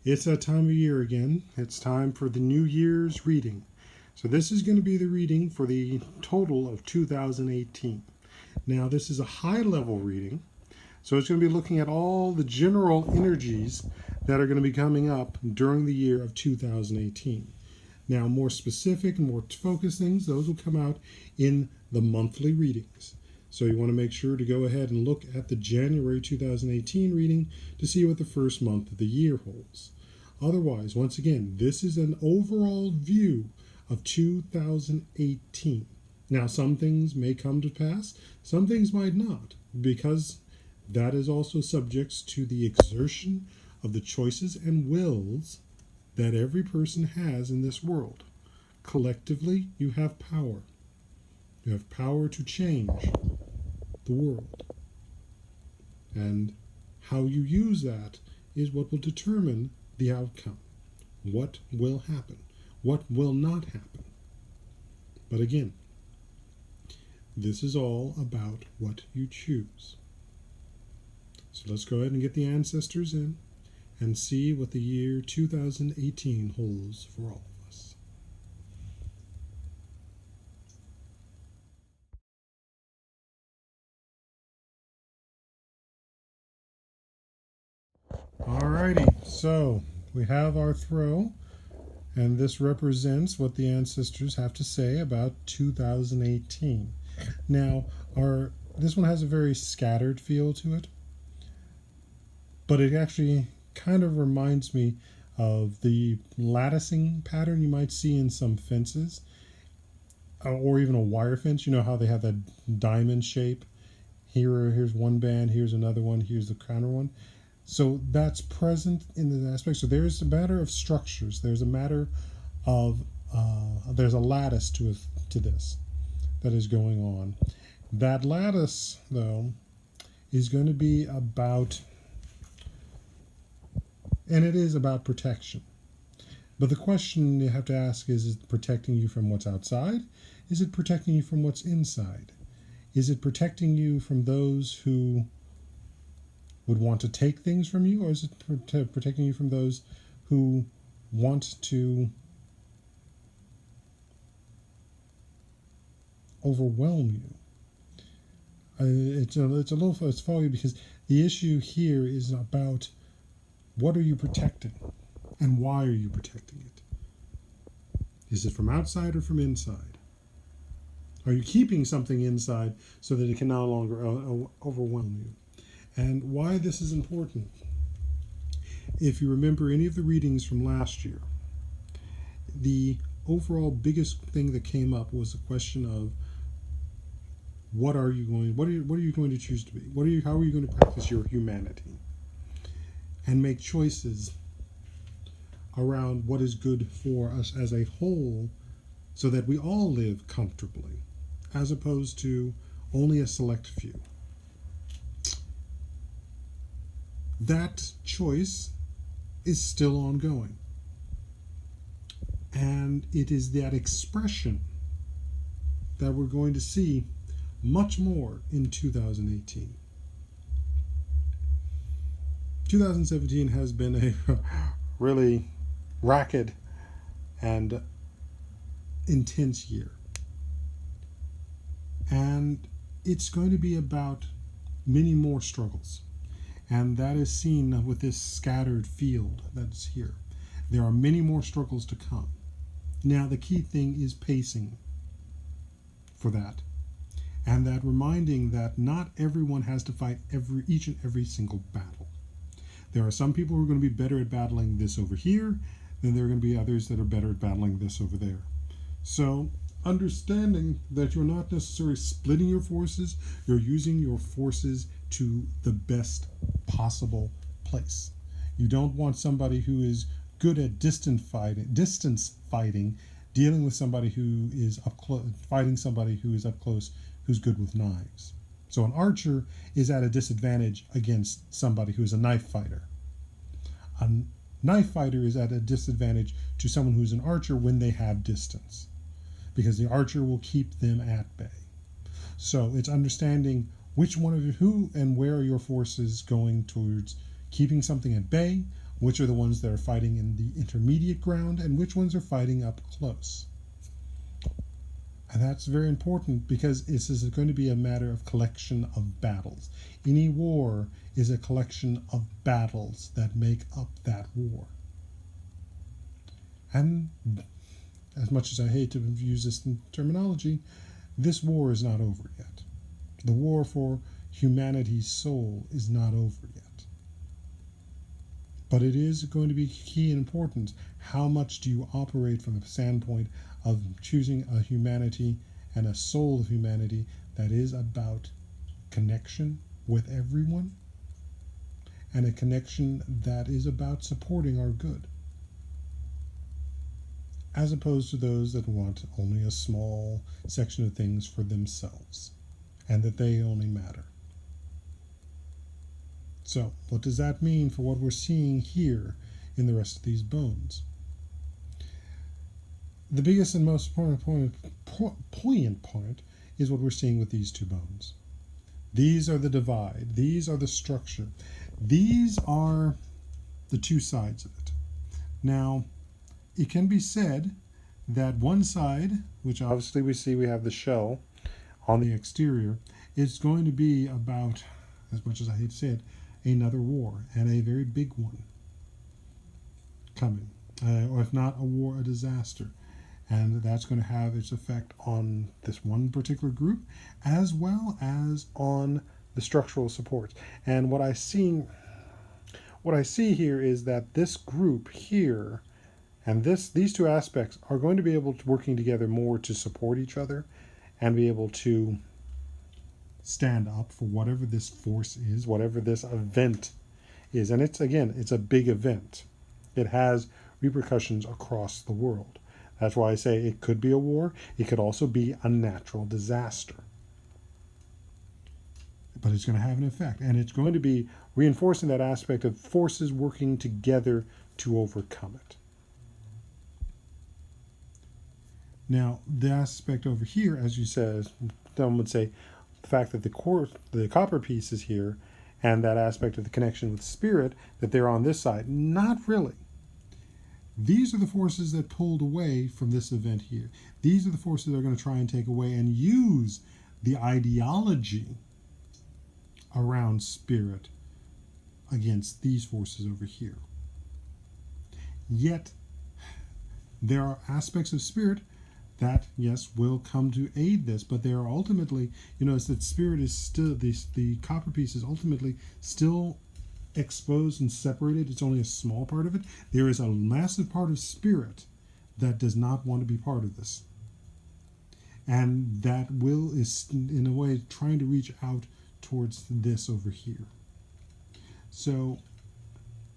It's that time of year again. It's time for the New Year's reading. So this is going to be the reading for the total of 2018. Now this is a high level reading. So it's going to be looking at all the general energies that are going to be coming up during the year of 2018. Now more specific, more focused things, those will come out in the monthly readings. So you want to make sure to go ahead and look at the January 2018 reading to see what the first month of the year holds. Otherwise, once again, this is an overall view of 2018. Now, some things may come to pass, some things might not, because that is also subject to the exertion of the choices and wills that every person has in this world. Collectively, you have power. You have power to change the world. And how you use that is what will determine the outcome. What will happen? What will not happen? But again, this is all about what you choose. So let's go ahead and get the ancestors in and see what the year 2018 holds for all of us. Alrighty, so we have our throw, and this represents what the ancestors have to say about 2018. Now, this one has a very scattered feel to it, but it actually kind of reminds me of the latticing pattern you might see in some fences, or even a wire fence. You know how they have that diamond shape? Here's one band, here's another one, here's the counter one. So that's present in the aspect. So there's a matter of structures. There's a matter of there's a lattice to this that is going on. That lattice, though, is going to be about, and it is about protection. But the question you have to ask is it protecting you from what's outside? Is it protecting you from what's inside? Is it protecting you from those who would want to take things from you, or is it protecting you from those who want to overwhelm you? It's foggy because the issue here is about what are you protecting and why are you protecting it? Is it from outside or from inside? Are you keeping something inside so that it can no longer overwhelm you? And why this is important. If you remember any of the readings from last year, the overall biggest thing that came up was the question of what are you going to choose to be? How are you going to practice your humanity? And make choices around what is good for us as a whole so that we all live comfortably, as opposed to only a select few. That choice is still ongoing. And it is that expression that we're going to see much more in 2018. 2017 has been a really racket and intense year. And it's going to be about many more struggles. And that is seen with this scattered field that's here. There are many more struggles to come. Now, the key thing is pacing for that. And that reminding that not everyone has to fight each and every single battle. There are some people who are going to be better at battling this over here, then there are going to be others that are better at battling this over there. So, understanding that you're not necessarily splitting your forces, you're using your forces to the best possible place. You don't want somebody who is good at distance fighting, dealing with somebody who is up close, fighting somebody who is up close, who's good with knives. So an archer is at a disadvantage against somebody who is a knife fighter. A knife fighter is at a disadvantage to someone who's an archer when they have distance, because the archer will keep them at bay. So it's understanding which one of you, who and where are your forces going towards keeping something at bay which are the ones that are fighting in the intermediate ground, and which ones are fighting up close. And that's very important because this is going to be a matter of collection of battles. Any war is a collection of battles that make up that war. And as much as I hate to use this terminology, this war is not over yet. The war for humanity's soul is not over yet. But it is going to be key and important. How much do you operate from the standpoint of choosing a humanity and a soul of humanity that is about connection with everyone, and a connection that is about supporting our good, as opposed to those that want only a small section of things for themselves and that they only matter. So, what does that mean for what we're seeing here in the rest of these bones? The biggest and most poignant point is what we're seeing with these two bones. These are the divide. These are the structure. These are the two sides of it. Now, it can be said that one side, which obviously we see we have the shell on the exterior, is going to be about, as much as I hate to say it, another war, and a very big one coming, or if not a war, a disaster. And that's going to have its effect on this one particular group, as well as on the structural supports. And what I see here is that this group here and these two aspects are going to be able to working together more to support each other and be able to stand up for whatever this force is, whatever this event is. And it's a big event. It has repercussions across the world. That's why I say it could be a war. It could also be a natural disaster. But it's going to have an effect. And it's going to be reinforcing that aspect of forces working together to overcome it. Now, the aspect over here, as you said, someone would say, the fact that the copper piece is here, and that aspect of the connection with spirit, that they're on this side. Not really. These are the forces that pulled away from this event here. These are the forces that are going to try and take away and use the ideology around spirit against these forces over here. Yet, there are aspects of spirit that, yes, will come to aid this, but they are ultimately, it's that spirit is still, the copper piece is ultimately still exposed and separated. It's only a small part of it. There is a massive part of spirit that does not want to be part of this. And that will is, in a way, trying to reach out towards this over here. So,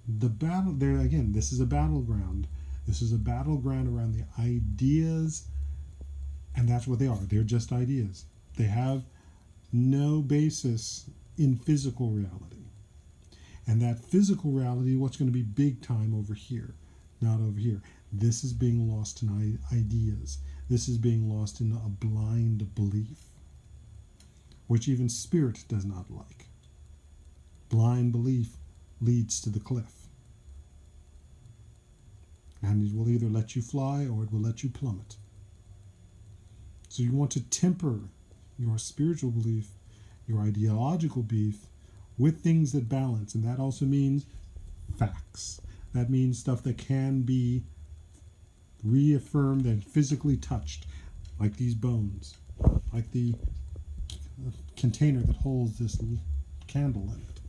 the battle, there again, this is a battleground. This is a battleground around the ideas, and that's what they are. They're just ideas. They have no basis in physical reality. And that physical reality, what's going to be big time over here, not over here. This is being lost in ideas. This is being lost in a blind belief, which even spirit does not like. Blind belief leads to the cliff. And it will either let you fly or it will let you plummet. So you want to temper your spiritual belief, your ideological belief, with things that balance. And that also means facts. That means stuff that can be reaffirmed and physically touched, like these bones, like the container that holds this candle in it.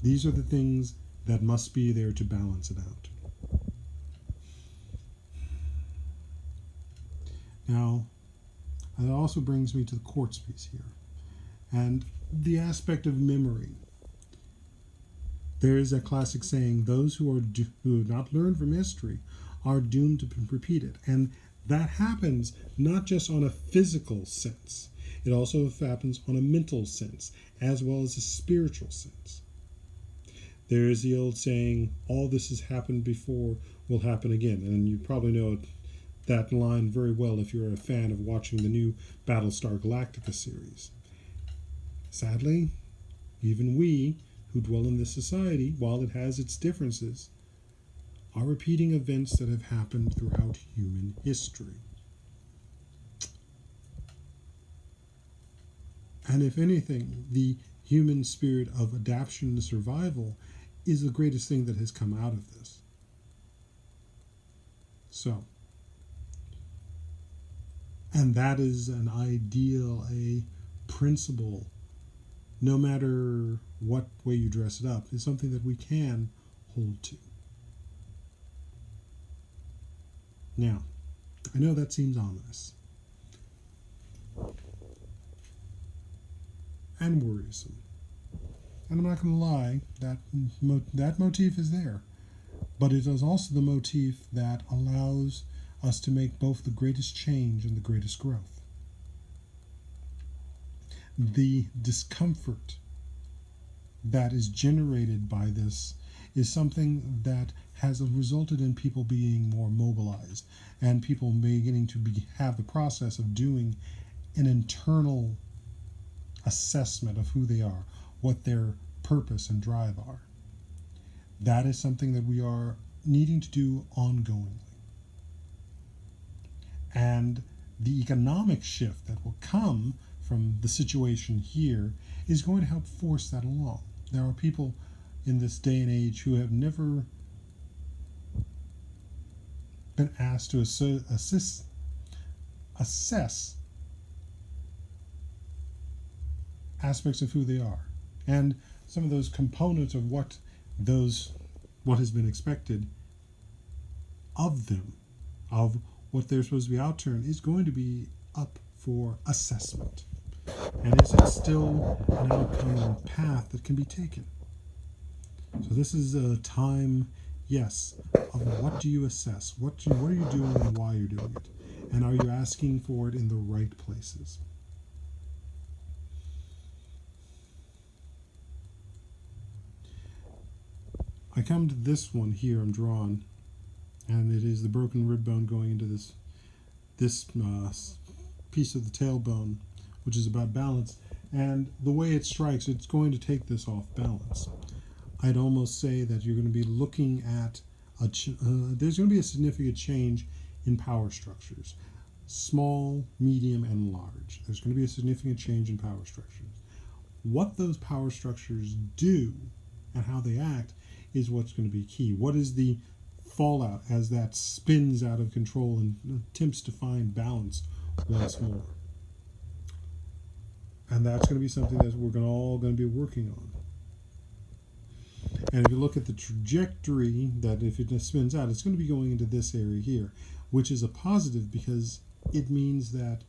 These are the things that must be there to balance it out. Now, that also brings me to the quartz piece here, and the aspect of memory. There is a classic saying, those who have not learned from history are doomed to repeat it. And that happens not just on a physical sense. It also happens on a mental sense, as well as a spiritual sense. There is the old saying, all this has happened before will happen again. And you probably know that line very well if you're a fan of watching the new Battlestar Galactica series. Sadly, even we who dwell in this society, while it has its differences, are repeating events that have happened throughout human history. And if anything, the human spirit of adaptation and survival is the greatest thing that has come out of this. So, and that is an ideal, a principle, no matter what way you dress it up, is something that we can hold to. Now, I know that seems ominous and worrisome. And I'm not going to lie, that motif is there. But it is also the motif that allows us to make both the greatest change and the greatest growth. The discomfort that is generated by this is something that has resulted in people being more mobilized and people beginning to have the process of doing an internal assessment of who they are, what their purpose and drive are. That is something that we are needing to do ongoingly. And the economic shift that will come from the situation here is going to help force that along. There are people in this day and age who have never been asked to assess aspects of who they are, and some of those components of what has been expected of them, of what they're supposed to be out turned, is going to be up for assessment. And is it still an outcome and path that can be taken? So this is a time, yes, of what do you assess? What are you doing and why you're doing it? And are you asking for it in the right places? I come to this one here, I'm drawn, and it is the broken rib bone going into this piece of the tailbone, which is about balance. And the way it strikes, it's going to take this off balance. I'd almost say that you're going to be looking at there's going to be a significant change in power structures, small, medium, and large. There's going to be a significant change in power structures. What those power structures do and how they act is what's going to be key. What is the fallout as that spins out of control and attempts to find balance once more? And that's going to be something that we're all going to be working on. And if you look at the trajectory, that if it just spins out, it's going to be going into this area here, which is a positive because it means that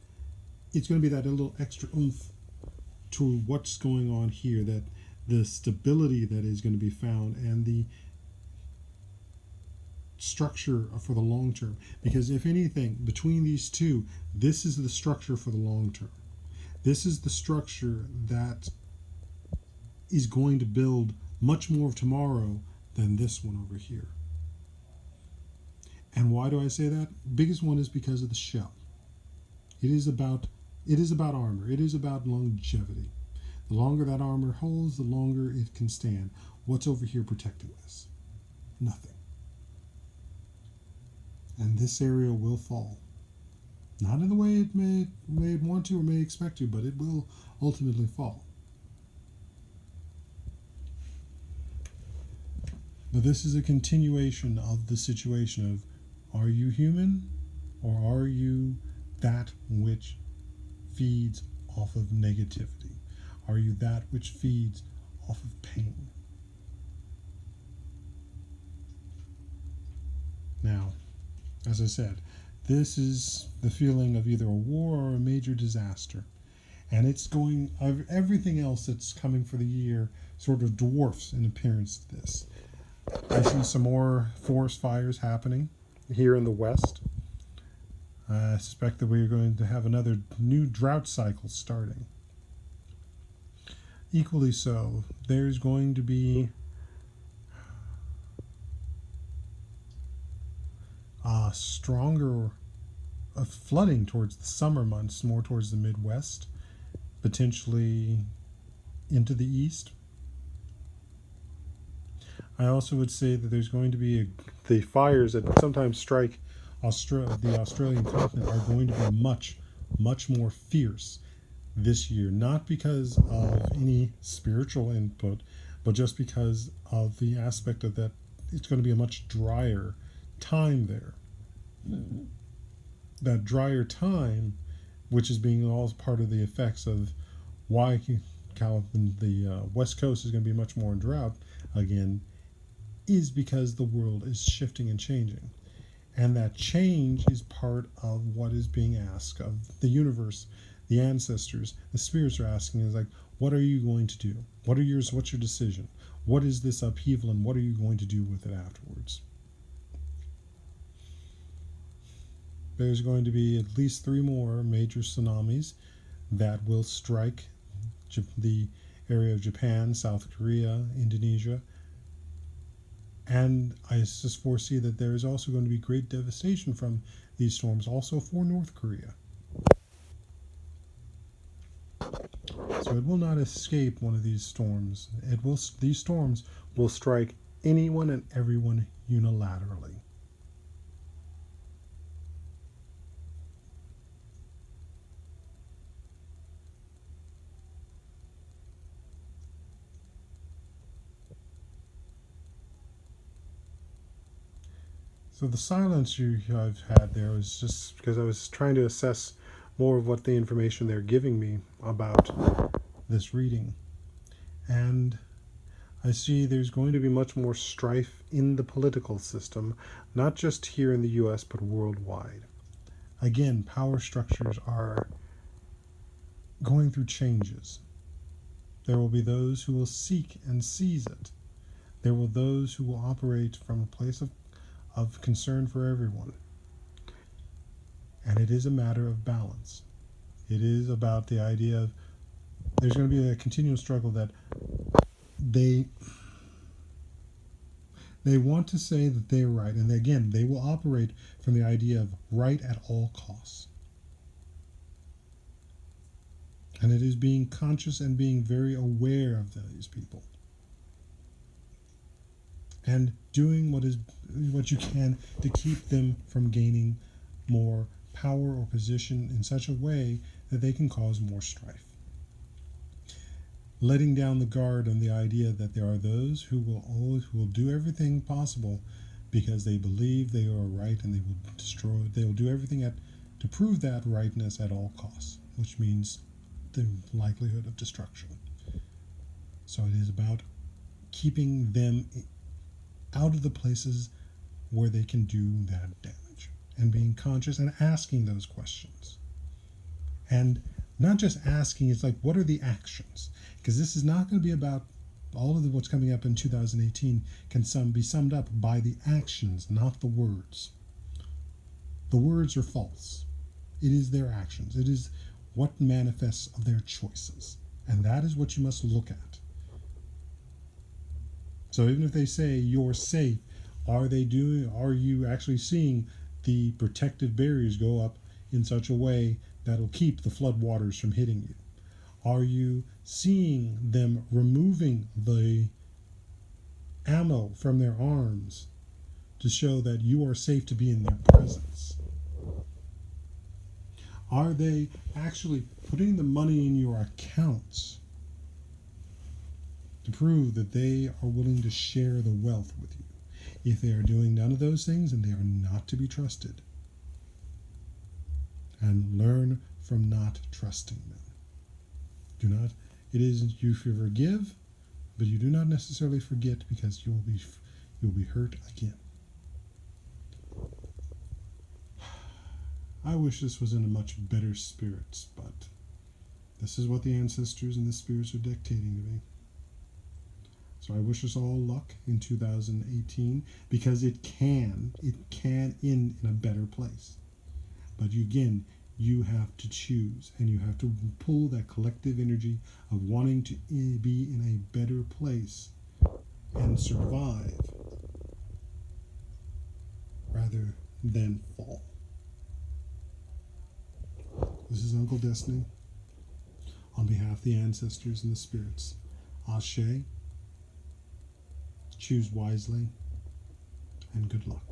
it's going to be that little extra oomph to what's going on here, that the stability that is going to be found and the structure for the long term. Because if anything, between these two, this is the structure for the long term. This is the structure that is going to build much more of tomorrow than this one over here. And why do I say that? Biggest one is because of the shell. It is about armor. It is about longevity. The longer that armor holds, the longer it can stand. What's over here protecting this? Nothing. And this area will fall. Not in the way it may want to or may expect to, but it will ultimately fall. But this is a continuation of the situation of, are you human or are you that which feeds off of negativity? Are you that which feeds off of pain? Now, as I said, this is the feeling of either a war or a major disaster. And it's going, everything else that's coming for the year sort of dwarfs in appearance to this. I see some more forest fires happening here in the west. I suspect that we're going to have another new drought cycle starting. Equally so, there's going to be stronger flooding towards the summer months, more towards the Midwest, potentially into the east. I also would say that there's going to be the fires that sometimes strike the Australian continent are going to be much, much more fierce this year, not because of any spiritual input, but just because of the aspect of that it's going to be a much drier time there. That drier time, which is being all part of the effects of why the West Coast is going to be much more in drought again, is because the world is shifting and changing. And that change is part of what is being asked of the universe, the ancestors, the spirits are asking is like, what are you going to do? What's your decision? What is this upheaval and what are you going to do with it afterwards? There's going to be at least 3 more major tsunamis that will strike the area of Japan, South Korea, Indonesia. And I just foresee that there is also going to be great devastation from these storms, also for North Korea. So it will not escape one of these storms. These storms will strike anyone and everyone unilaterally. So the silence I've had there was just because I was trying to assess more of what the information they're giving me about this reading. And I see there's going to be much more strife in the political system, not just here in the US, but worldwide. Again, power structures are going through changes. There will be those who will seek and seize it. There will those who will operate from a place of concern for everyone. And it is a matter of balance. It is about the idea of there's going to be a continual struggle that they want to say that they're right. And again, they will operate from the idea of right at all costs. And it is being conscious and being very aware of these people. And doing what you can to keep them from gaining more power or position in such a way that they can cause more strife. Letting down the guard on the idea that there are those who will do everything possible because they believe they are right and they will do everything to prove that rightness at all costs, which means the likelihood of destruction. So it is about keeping them out of the places where they can do that damage and being conscious and asking those questions. And not just asking, it's like, what are the actions? Because this is not going to be about all of what's coming up in 2018 can be summed up by the actions, not the words. The words are false. It is their actions. It is what manifests of their choices. And that is what you must look at. So even if they say you're safe, are you actually seeing the protective barriers go up in such a way that'll keep the flood waters from hitting you? Are you seeing them removing the ammo from their arms to show that you are safe to be in their presence? Are they actually putting the money in your accounts to prove that they are willing to share the wealth with you? If they are doing none of those things, then they are not to be trusted. And learn from not trusting them. It is you forgive, but you do not necessarily forget, because you'll be hurt again. I wish this was in a much better spirits, but this is what the ancestors and the spirits are dictating to me. So I wish us all luck in 2018, because it can end in a better place. But you have to choose, and you have to pull that collective energy of wanting to be in a better place and survive rather than fall. This is Uncle Destiny on behalf of the ancestors and the spirits. Ashe. Choose wisely, and good luck.